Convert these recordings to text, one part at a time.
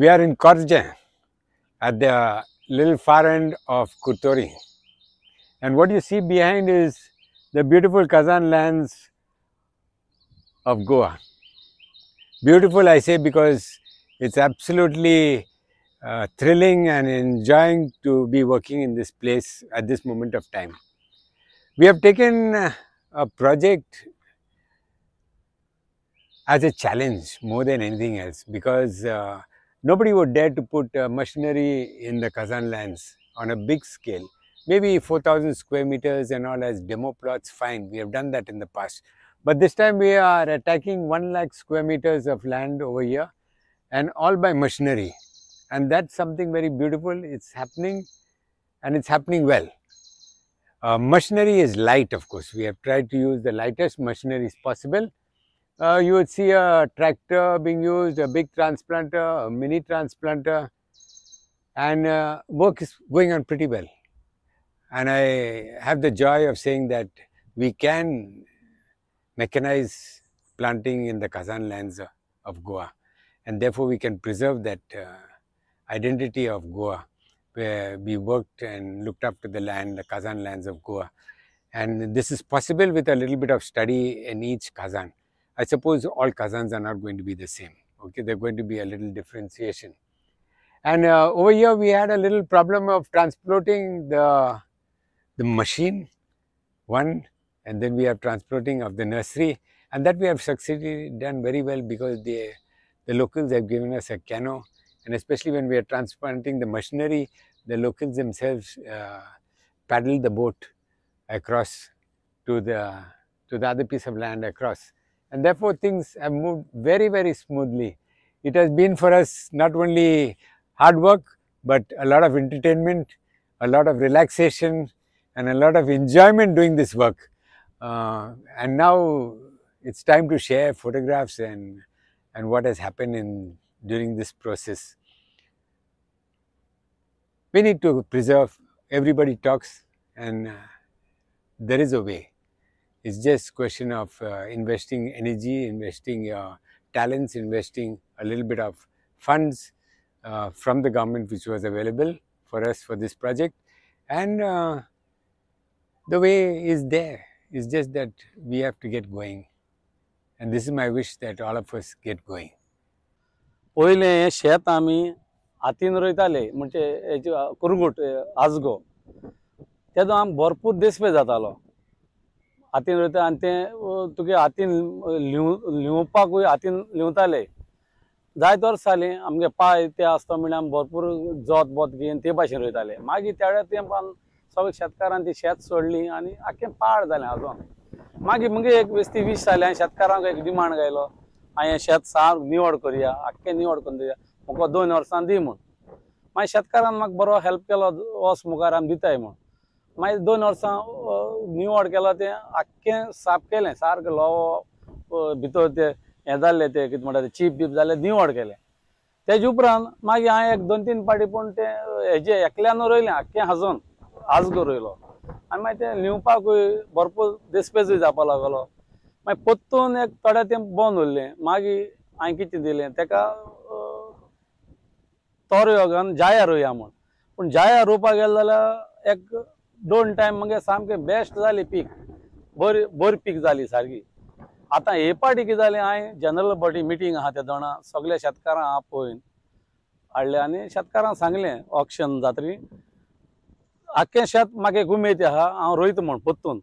We are in Korje at the little far end of Kurtori. And what you see behind is the beautiful Kazan lands of Goa. Beautiful, I say, because it's absolutely thrilling and enjoying to be working in this place at this moment of time. We have taken a project as a challenge more than anything else, because nobody would dare to put machinery in the Kazan lands on a big scale. Maybe 4,000 square meters and all as demo plots, fine, we have done that in the past. But this time we are attacking 1 lakh square meters of land over here, and all by machinery. And that's something very beautiful. It's happening, and it's happening well. Machinery is light, of course. We have tried to use the lightest machineries possible. You would see a tractor being used, a big transplanter, a mini transplanter, and work is going on pretty well. And I have the joy of saying that we can mechanize planting in the Kazan lands of Goa, and therefore we can preserve that identity of Goa, where we worked and looked after the land, the Kazan lands of Goa. And this is possible with a little bit of study in each Kazan. I suppose all Kazans are not going to be the same. Okay, they're going to be a little differentiation. And over here we had a little problem of transporting the machine, one, and then we have transporting of the nursery, and that we have succeeded done very well, because the locals have given us a cano, and especially when we are transplanting the machinery, the locals themselves paddle the boat across to the other piece of land across, and therefore things have moved very, very smoothly. It has been for us not only hard work, but a lot of entertainment, a lot of relaxation, and a lot of enjoyment doing this work. And now it's time to share photographs and what has happened during this process. We need to preserve. Everybody talks, and there is a way. It's just a question of investing energy, investing your talents, investing a little bit of funds from the government, which was available for us for this project. And the way is there. It's just that we have to get going. And this is my wish, that all of us get going. पहिले शेत आम्ही हातीन रोयताले, म्हणजे हेची कुरंगूट आजगो तेदो आम भरपूर देसपे जातालो. हातीन रोयता आनी ते तुगे हातीन लिवपाकूय हातीन लिवताले. जायत वर्स जाली आमगे पाय ते आसता म्हण आमी भरपूर जोत बोत घेवन ते भाशेन रोयताले. मागीर त्या तेंपान सगळे शेतकारान ती शेत सोडली आनी आख्खें पाड जालें आजून. मागीर मुगे एक 20 जालें आनी शेतकारांक एक डिमांड गायलो, हांवें शेत सारक निवड करया, आख्खें निवड करून दिया, म्हाका 2 वर्सां दी म्हूण. मागीर शेतकारान म्हाका बरो हेल्प केलो, वच मुखार आमी दिताय म्हूण. मागीर 2 वर्सां निवड केलो, तें आख्खें साफ केलें, सारकें लोवो भितर ते हें जाल्लें, ते कितें म्हणटा तें चीप बीप जाल्लें, निवड केलें. तेजे उपरांत मागीर हांवें एक 2-3 पाटी पूण तें हेजें एकल्यान रोयलें, आख्खें हाजोन आजगो रोयलो. आनी मागीर तें लिवपाकूय भरपूर देसपेजूय जावपा लागलो. मागीर परतून एक थोडे तेंप बंद उरलें. मागीर हांवें कितें दिलें तेका, तोरयो घालून जाया रोया म्हूण. पूण जाया रोवपाक गेले जाल्यार एक 2 टायम मागीर सामकें बेस्ट जाली पीक, बरी पीक जाली सारकी. आतां हे पाटी कितें जालें, हांवें जनरल बॉडी मिटींग आहा त्या दोना सगळ्या शेतकारांक आपयन हाडलें आनी शेतकारांक सांगलें ऑक्शन जातरी आख्खें शेत म्हाका एक उमेद आहा, हांव रोयता म्हूण परतून.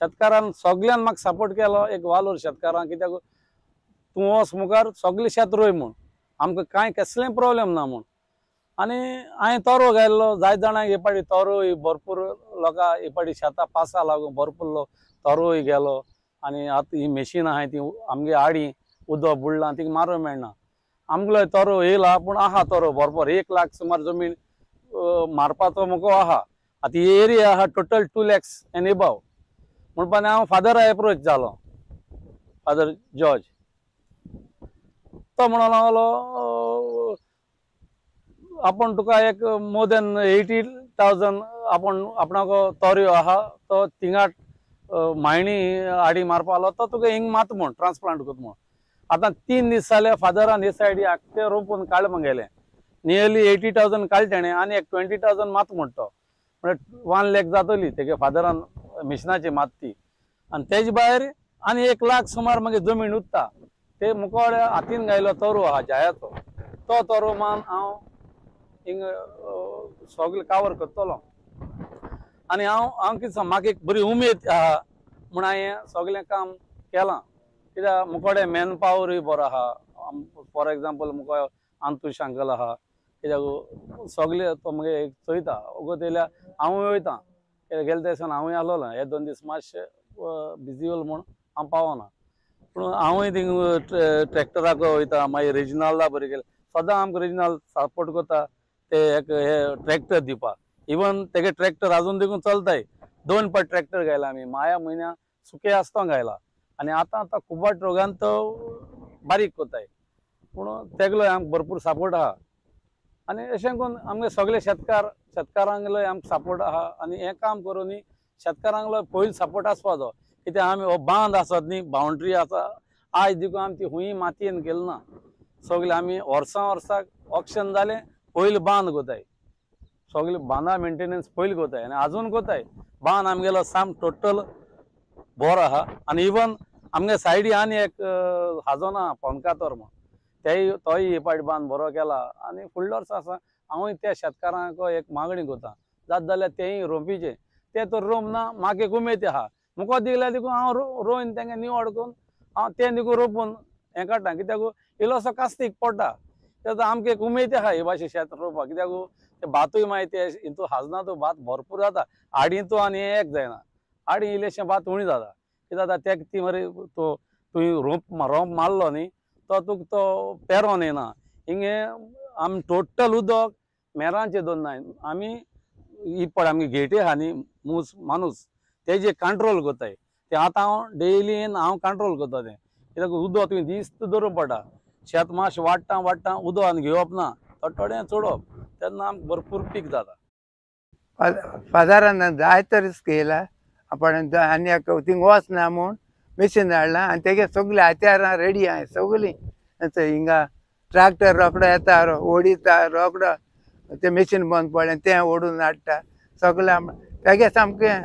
शेतकारान सगळ्यान म्हाका सपोर्ट केलो, एक वालोर शेतकारांक, कित्याक तूं वच मुखार सगळें शेत रोय म्हूण, आमकां कांय कसलें प्रॉब्लेम ना म्हूण. आनी हांवें तोरो घायल्लो, जायत जाणांक हे पाटी तोरोय भरपूर लोकां हे पाटी शेतां पावसा लागून भरपूर लोक तोरोय गेलो. आनी आतां ही मॅशीन आहाय ती आमगे आडी उदक बुडलां, तिका मारूंक मेळना. आमगेलो तोरो येयला, पूण आहा तोरो भरपूर 1 लाख सुमार जमीन मारपाचो मोको आहा. आतां ही एरिया आहा टोटल 2 lakhs एंड एबाव. म्हणपान हांव फादरा एप्रोच जालो, फादर जॉर्ज. तो म्हणून लागलो, आपण तुका एक मोर देन 80,000 आपणाक तोरयो आहा, तो थिंगा मायणी आडी मारपा आलो, तो तुका हिंग मात म्हूण ट्रान्सप्लांट कोत म्हूण. आतां 3 दीस जाले फादरान हे सायडी आख्खें रोंपून काडलें गेलें. नियरली 80,000 काढ तेणे आणि एक 20,000 मात म्हणतो म्हणजे 1 लाख जातली तेगे फादरान मिशनाची मात ती आणि तेज भायर आणि 1 लाख सुमार मागे जमीन उरता ते मुकोडे हातीन गायलो तोरो हा जायाचो तो तोरो मान हांव हिंग सगळे कावर करतलो आणि हांव कितें म्हाका एक बरी उमेद आहा म्हण हांवें सगळें काम केलां कित्याक मुकोडे मॅन पावरूय बरो आहा फॉर एग्जाम्पल मुको आंतूश अंकल आहा कित्याक सगळे तो म्हाका एक चयता वगत येयल्यार हांवूय वयता गेले दिसान हांवूय आसलोलो हे 2 दीस मातशे बिजी उरलो म्हूण हांव पावना पूण हांवूय थिंग ट्रॅक्टराक वयता मागीर रिजनला बरें गेले सदां आमकां रिजनल सपोर्ट करता ते एक हे ट्रॅक्टर दिवपाक इवन तेगे ट्रॅक्टर अजून देखून चलताय 2 पाट ट्रॅक्टर घायला आमी माया म्हयन्या सुके आसता घायला आणि आता कुबाट रोगान तो बारीक कोताय पूण तेगलो आमकां भरपूर सपोर्ट आहा आणि अशें करून आमगे सगळे शेतकारांकलोय आमकां सपोर्ट आहा आणि हें काम करून शेतकारांकलो पयलीं सपोर्ट आसपाचो कित्याक आमी हो बांद आसत न्ही बाउंड्री आसा आज देखून आमी ती हुंय मातयेन केली ना सगळे आमी वर्साक ऑक्शन जालें पयलीं बांद कोताय सगळे बांदा मेंटेनन्स पयलीं कोताय आनी अजून कोताय बांद आमगेलो साम टोटल बरो आहा आनी इवन आमगे सायडी आनी एक हाजो ना पोनकातोर म्हूण तोय हे पाट बांद बरो केला आनी फुडल्या वर्सा आसा हांवूय त्या शेतकारांक एक मागणी करता जात जाल्यार तेय रोंपीचे ते तर रोंप ना म्हाका एक उमेद आहा मुको दिल्यार देखून हांव रोवन तेंगे निवड करून हांव तें देखून रोपून हें काडटा कित्याक इल्लोसो कास्तीक पडटा तें आमकां एक उमेद आहा हे भाशेन शेत रोवपाक कित्याक ते भातूय मागीर ते हितू हाजना तो भात भरपूर जाता आडींतू आनी एक जायना आडी इल्लेशें भात उणी जाता कित्याक जाता तेका ती मरे तो तुवें रोंप मारलो न्ही तो तुका तो पेरोन येना हिंगे आमी टोटल उदक मेरांचेर दवरनाय आमी ही पळय आमगे गेटी आहा न्ही माणूस तेजे कंट्रोल कोताय ते आतां हांव डेली हांव कंट्रोल करता तें कित्याक उदक तुवें दिस्त दवरूंक पडटा शेत मातशें वाडटा उदक आनी घेवप ना थोडें चोडप तेन्ना आमकां भरपूर पीक जाता फादरान जाय तर केला आपण आनी थिंग वचना म्हूण मिशीन हाडलां आनी तेगे सगळीं हात्यारां रेडी आहाय सगळीं हिंगा ट्रॅक्टर रोकडो येता ओडिता रोकडो तें मिशीन बंद पडलें तें ओडून हाडटा सगळें तेगे सामकें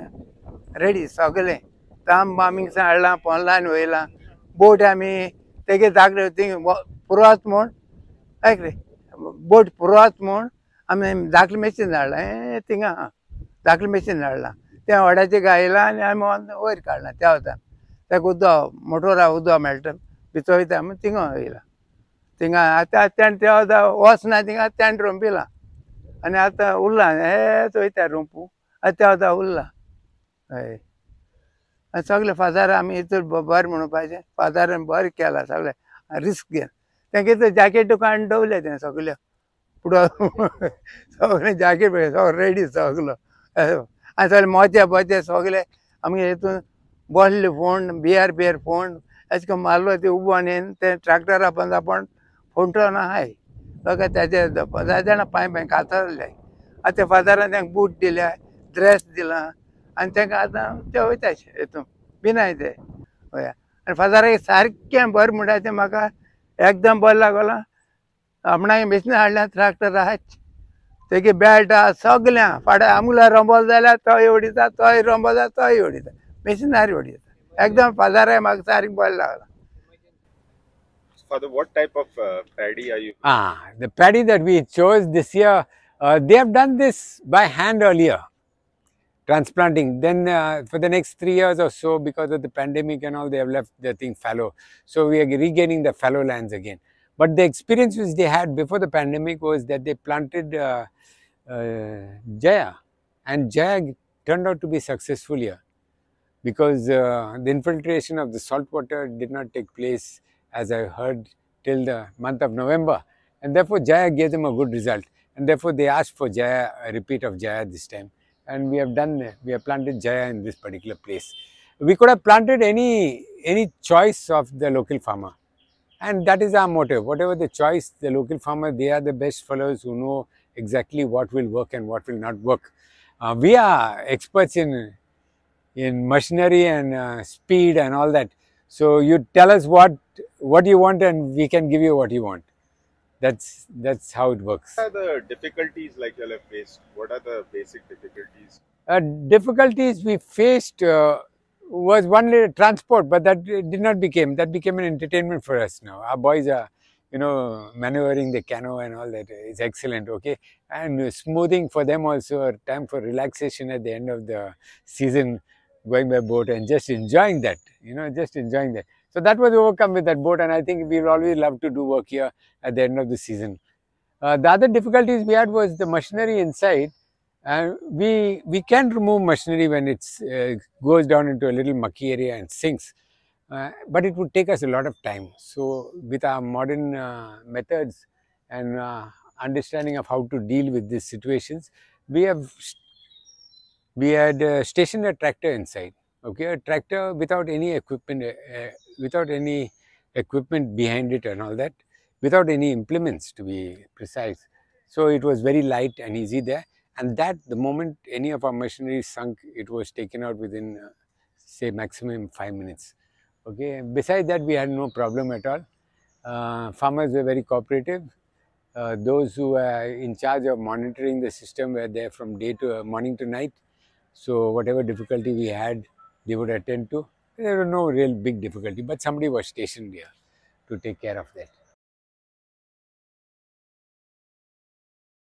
रेडी सगळें ताम आमी हाडलां पोंदलान वयलां बोट आमी तेगे धाकटे थिंग पुरोत म्हूण आयक रे बोट पुरोत म्हूण आमी धाकलें मिशीन हाडलां हें थिंगा आहा धाकलें मिशीन हाडलां तें व्हड्याचें घायलां आनी आमी वयर काडलां त्या वता तेका उदक मोटोरा उदक मेळटा भितर म्हूण थिंगा वयलां थिंगा आतां तें त्या वता वचना थिंगा तेंट रोंपिलां आनी आतां उरलां हे वयता रोंपू आतां त्या वता उरलां हय आनी सगळे फादर आमी हितूर बरें म्हणून पाहिजे फादरान बरें केलां सगळें रिस्क घेवन तें कितें जॅकेटू काडून दवरले तें सगळें पुडो सगळें जॅकेट सगळें रेडी सगलो आनी सगळें मोते सगळे आमगे हितून बसले फोंड बियर फोंड अशें करून मारलो ते उबो न्ही ते ट्रॅक्टरा बंद आपण फोंटो ना हाय लोक तेजे 10 जाणां पांय कातरले आतां त्या फादरान तांकां बूट दिल्या ड्रेस दिला आनी तांकां आतां ते वयता हितून बिनाय ते हय आनी फादराक सारकें बरें म्हणटा तें म्हाका एकदम बरें लागलो आपणाक मिशीन हाडल्या ट्रॅक्टर आहाच तेगे बेल्ट आहा सगळ्यां फाल्यां आमगुला रोंबल जाल्यार तोय उडयता तोय रोंबल जाल्यार तोय उडयता मिशिनारी उडयता एकदम फादराक म्हाका सारकें बरें लागलो. Father, what type of paddy are you? The paddy that we chose this year, they have done this by hand earlier, transplanting. Then for the next 3 years or so, because of the pandemic and all, they have left the thing fallow. So we are regaining the fallow lands again. But the experience which they had before the pandemic was that they planted Jaya, and Jaya turned out to be successful here because the infiltration of the salt water did not take place, as I heard, till the month of November, and therefore Jaya gave them a good result, and therefore they asked for Jaya, a repeat of Jaya this time, and we have planted Jaya in this particular place. We could have planted any choice of the local farmer, and that is our motive. Whatever the choice, the local farmer, they are the best fellows who know exactly what will work and what will not work. We are experts in machinery and speed and all that. So you tell us what you want and we can give you what you want. That's how it works. What are the difficulties like you have faced? What are the basic difficulties? Difficulties we faced was one transport, but that became an entertainment for us now. Our boys are, maneuvering the canoe and all that is excellent, okay, and smoothing for them also a time for relaxation at the end of the season, going by boat and just enjoying that, just enjoying that. So that was overcome with that boat, and I think we'll always love to do work here at the end of the season. The other difficulties we had was the machinery inside. We can remove machinery when it goes down into a little mucky area and sinks, but it would take us a lot of time. So with our modern methods and understanding of how to deal with these situations, we had stationed a tractor inside. Okay, a tractor without any equipment behind it and all that, without any implements to be precise. So it was very light and easy there. And that the moment any of our machinery sunk, it was taken out within say maximum 5 minutes. Okay. Besides that, we had no problem at all. Farmers were very cooperative. Those who were in charge of monitoring the system were there from morning to night. So whatever difficulty we had, they would attend to. There was no real big difficulty, but somebody was stationed here to take care of that.